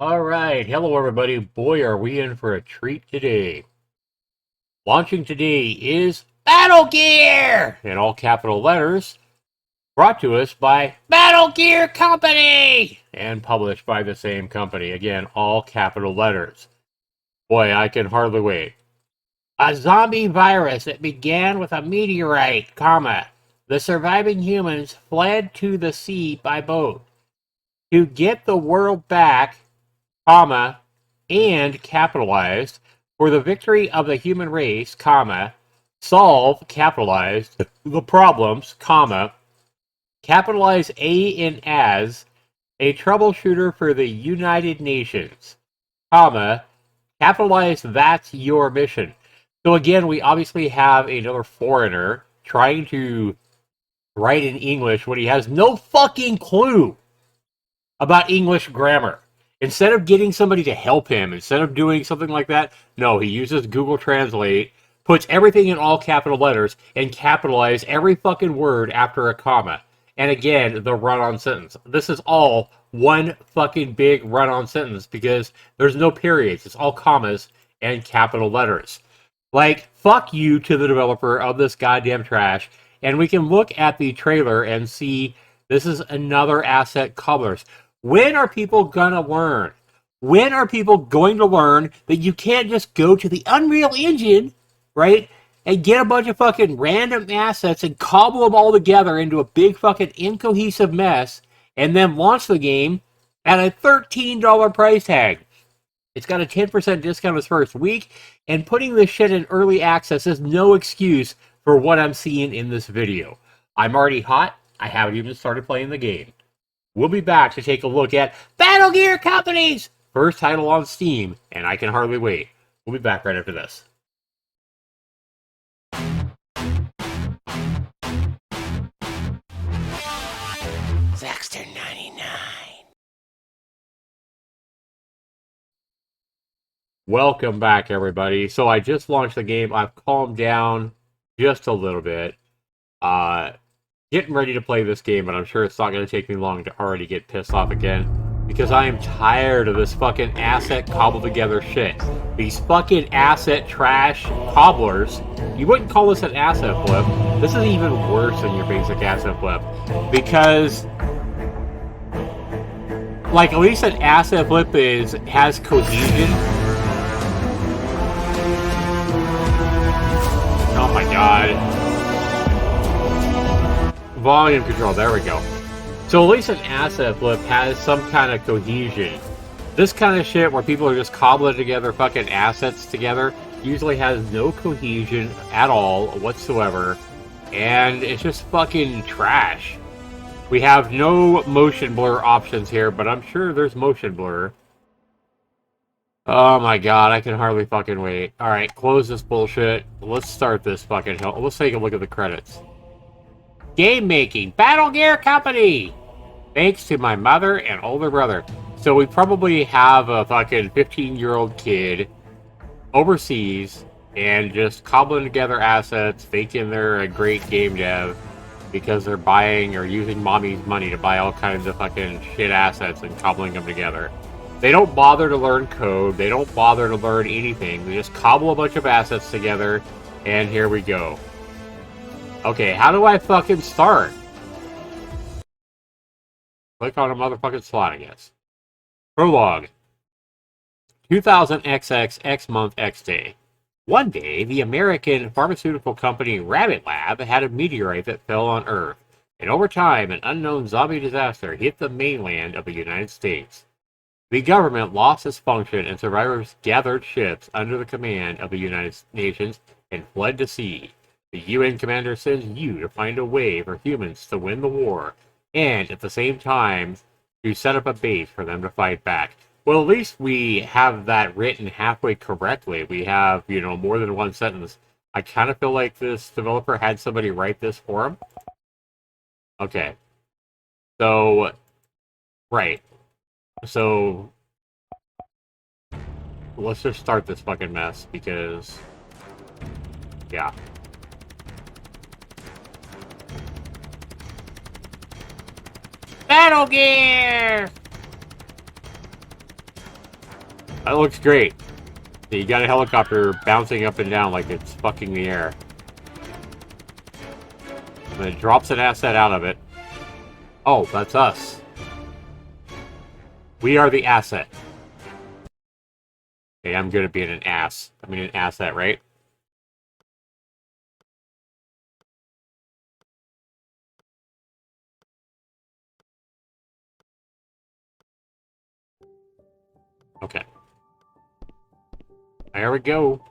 Alright, hello everybody. Boy, are we in for a treat today. Launching today is Battle Gear! In all capital letters, brought to us by Battle Gear Company! And published by the same company. Again, all capital letters. Boy, I can hardly wait. A zombie virus that began with a meteorite, comma. The surviving humans fled to the sea by boat. To get the world back, comma, and capitalized, for the victory of the human race, comma, solve, capitalized, the problems, comma, capitalize A in as, a troubleshooter for the United Nations, comma, capitalize that's your mission. So again, we obviously have another foreigner trying to write in English when he has no fucking clue about English grammar. Instead of getting somebody to help him, instead of doing something like that, no, he uses Google Translate, puts everything in all capital letters, and capitalize every fucking word after a comma. And again, the run-on sentence. This is all one fucking big run-on sentence because there's no periods. It's all commas and capital letters. Like, fuck you to the developer of this goddamn trash. And we can look at the trailer and see this is another asset cobblers. When are people gonna learn? When are people going to learn that you can't just go to the Unreal Engine, right, and get a bunch of fucking random assets and cobble them all together into a big fucking incohesive mess and then launch the game at a $13 price tag? It's got a 10% discount its first week, and putting this shit in early access is no excuse for what I'm seeing in this video. I'm already hot. I haven't even started playing the game. We'll be back to take a look at Battle Gear Company's first title on Steam, and I can hardly wait. We'll be back right after this. Zaxter 99. Welcome back, everybody. So I just launched the game. I've calmed down just a little bit. Getting ready to play this game, but I'm sure it's not going to take me long to already get pissed off again. Because I am tired of this fucking asset cobbled together shit. These fucking asset trash cobblers. You wouldn't call this an asset flip. This is even worse than your basic asset flip. Because, like, at least an asset flip has cohesion. Oh my god. Volume control, there we go. So at least an asset flip has some kind of cohesion. This kind of shit where people are just cobbling together fucking assets together usually has no cohesion at all whatsoever, and it's just fucking trash. We have no motion blur options here, but I'm sure there's motion blur. Oh my god, I can hardly fucking wait. Alright, close this bullshit. Let's start this fucking hell. Let's take a look at the credits. Game making, Battle Gear Company! Thanks to my mother and older brother. So we probably have a fucking 15-year-old kid overseas and just cobbling together assets, thinking they're a great game dev because they're buying or using mommy's money to buy all kinds of fucking shit assets and cobbling them together. They don't bother to learn code. They don't bother to learn anything. They just cobble a bunch of assets together, and here we go. Okay, how do I fucking start? Click on a motherfucking slot, I guess. Prologue. 2000 XX X month X day. One day, the American pharmaceutical company Rabbit Lab had a meteorite that fell on Earth, and over time, an unknown zombie disaster hit the mainland of the United States. The government lost its function, and survivors gathered ships under the command of the United Nations and fled to sea. The UN commander sends you to find a way for humans to win the war, and at the same time, to set up a base for them to fight back. Well, at least we have that written halfway correctly. We have, you know, more than one sentence. I kind of feel like this developer had somebody write this for him. Okay. So, right. So, let's just start this fucking mess, because, yeah. Battle Gear! That looks great. You got a helicopter bouncing up and down like it's fucking the air. And then it drops an asset out of it. Oh, that's us. We are the asset. Hey, I'm good at being an ass. I mean an asset, right? Okay. There we go.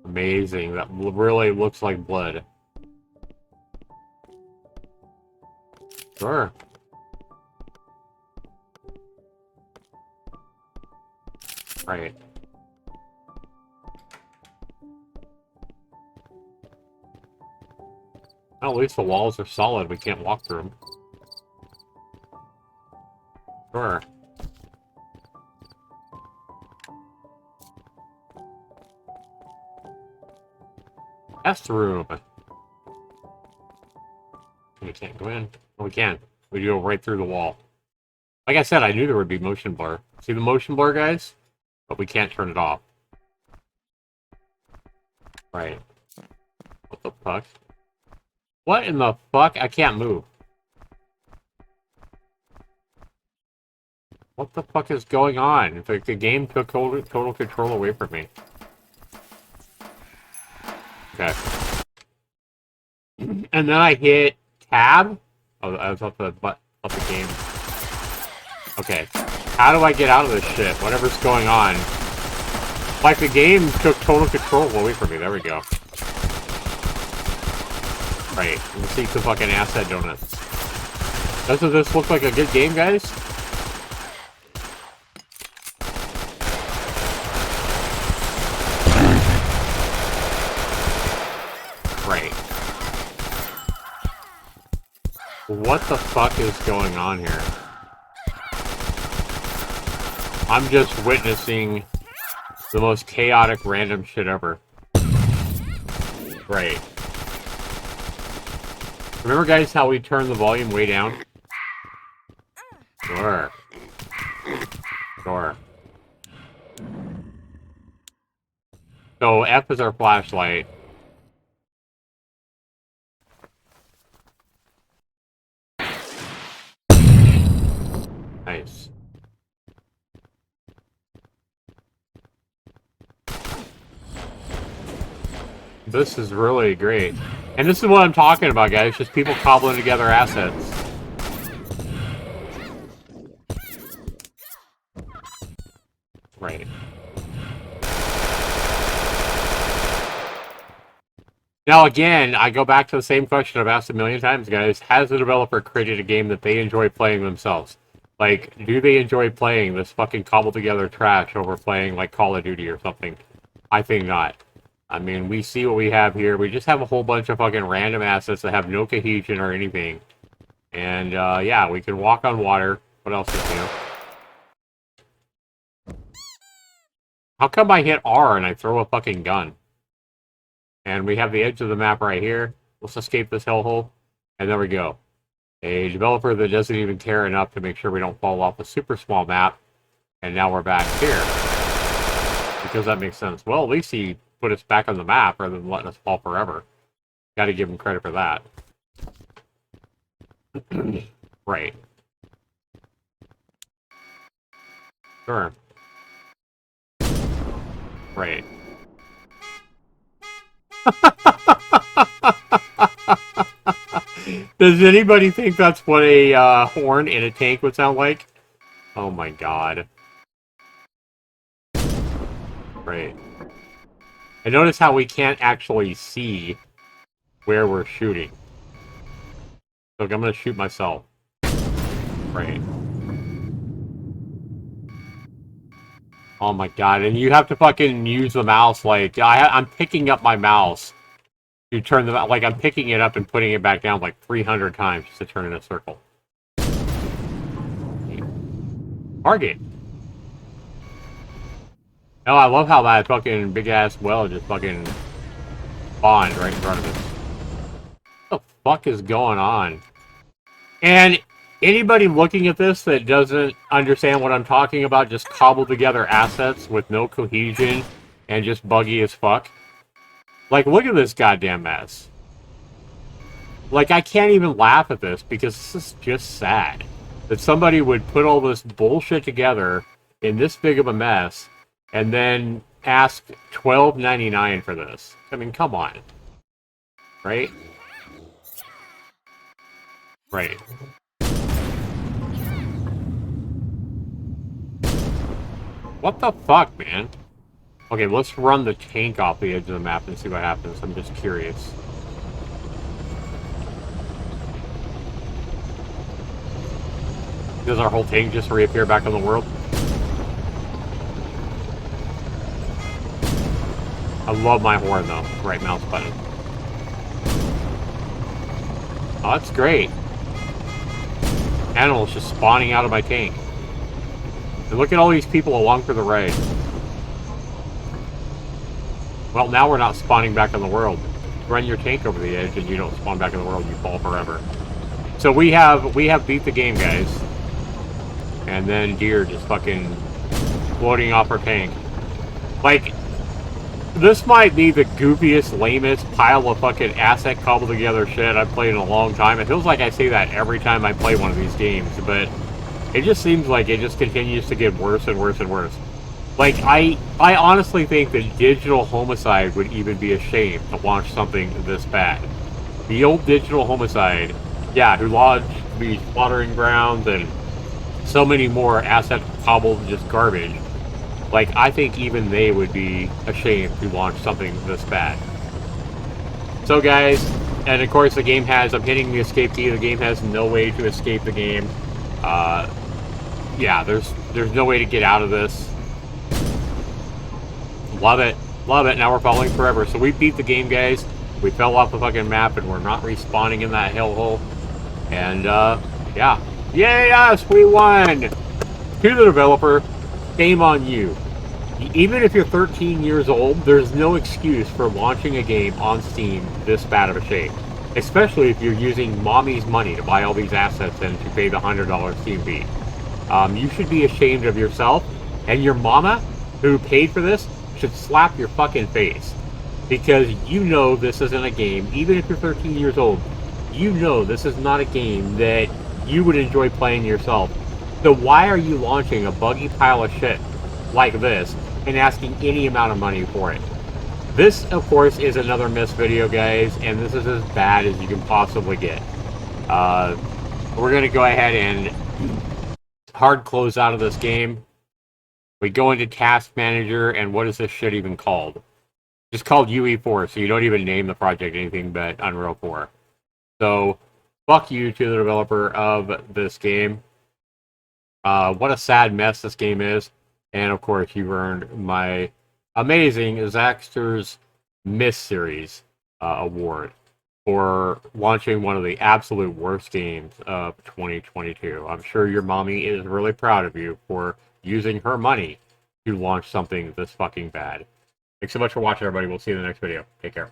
Amazing. That really looks like blood. Sure. Right. Well, at least the walls are solid. We can't walk through them. Sure. Test room. We can't go in. Oh, we can. We go right through the wall. Like I said, I knew there would be motion blur. See the motion blur, guys? But we can't turn it off. Right. What the fuck? What in the fuck? I can't move. What the fuck is going on? It's like the game took total control away from me. Okay. And then I hit tab. Oh, I was up the game. Okay. How do I get out of this shit? Whatever's going on. Like the game took total control away from me. There we go. Right. Let's see some fucking asset donuts. Doesn't this look like a good game, guys? Right. What the fuck is going on here? I'm just witnessing the most chaotic random shit ever. Right. Remember, guys, how we turned the volume way down? Sure. Sure. So, F is our flashlight. Nice. This is really great. And this is what I'm talking about, guys. Just people cobbling together assets. Right. Now, again, I go back to the same question I've asked a million times, guys. Has the developer created a game that they enjoy playing themselves? Like, do they enjoy playing this fucking cobbled together trash over playing, like, Call of Duty or something? I think not. I mean, we see what we have here. We just have a whole bunch of fucking random assets that have no cohesion or anything. And, yeah, we can walk on water. What else is new? How come I hit R and I throw a fucking gun? And we have the edge of the map right here. Let's escape this hellhole. And there we go. A developer that doesn't even care enough to make sure we don't fall off a super small map. And now we're back here. Because that makes sense. Well, at least he put us back on the map rather than letting us fall forever. Gotta give him credit for that. Right. Sure. Right. Does anybody think that's what a horn in a tank would sound like? Oh my god. Right. And notice how we can't actually see where we're shooting. So I'm gonna shoot myself. Right. Oh my god, and you have to fucking use the mouse like... I'm picking up my mouse. You turn the... Like, I'm picking it up and putting it back down like 300 times just to turn in a circle. Target. Oh, I love how that fucking big-ass well just fucking spawned right in front of us. What the fuck is going on? And Anybody looking at this that doesn't understand what I'm talking about, just cobbled together assets with no cohesion and just buggy as fuck. Like, look at this goddamn mess. Like, I can't even laugh at this because this is just sad. That somebody would put all this bullshit together in this big of a mess and then ask $12.99 for this. I mean, come on. Right? Right. What the fuck, man? Okay, let's run the tank off the edge of the map and see what happens. I'm just curious. Does our whole tank just reappear back in the world? I love my horn, though. Right mouse button. Oh, that's great. Animals just spawning out of my tank. And look at all these people along for the ride. Well, now we're not spawning back in the world. Run your tank over the edge and you don't spawn back in the world, you fall forever. So we have beat the game, guys. And then deer just fucking floating off our tank. Like, this might be the goofiest, lamest pile of fucking asset cobbled together shit I've played in a long time. It feels like I say that every time I play one of these games, but it just seems like it just continues to get worse and worse and worse. Like, I honestly think that Digital Homicide would even be ashamed to launch something this bad. The old Digital Homicide, yeah, who launched these Slaughtering Grounds and so many more asset cobbled just garbage. Like, I think even they would be ashamed to launch something this bad. So, guys, and of course the game has, I'm hitting the escape key, the game has no way to escape the game. Yeah, there's no way to get out of this. Love it. Love it. Now we're falling forever. So we beat the game, guys. We fell off the fucking map and we're not respawning in that hellhole. And, yeah. Yes, we won! To the developer, shame on you. Even if you're 13 years old, there's no excuse for launching a game on Steam this bad of a shape. Especially if you're using mommy's money to buy all these assets and to pay the $100 Steam fee. You should be ashamed of yourself, and your mama, who paid for this, should slap your fucking face. Because you know this isn't a game, even if you're 13 years old, you know this is not a game that you would enjoy playing yourself. So why are you launching a buggy pile of shit like this and asking any amount of money for it? This, of course, is another M.I.S.S video, guys, and this is as bad as you can possibly get. We're going to go ahead and hard close out of this game. We go into Task Manager, and what is this shit even called? It's called UE4, so you don't even name the project anything but Unreal 4. So, fuck you to the developer of this game. What a sad mess this game is. And, of course, you've earned my amazing Zaxter's M.I.S.S series award for launching one of the absolute worst games of 2022. I'm sure your mommy is really proud of you for using her money to launch something this fucking bad. Thanks so much for watching, everybody. We'll see you in the next video. Take care.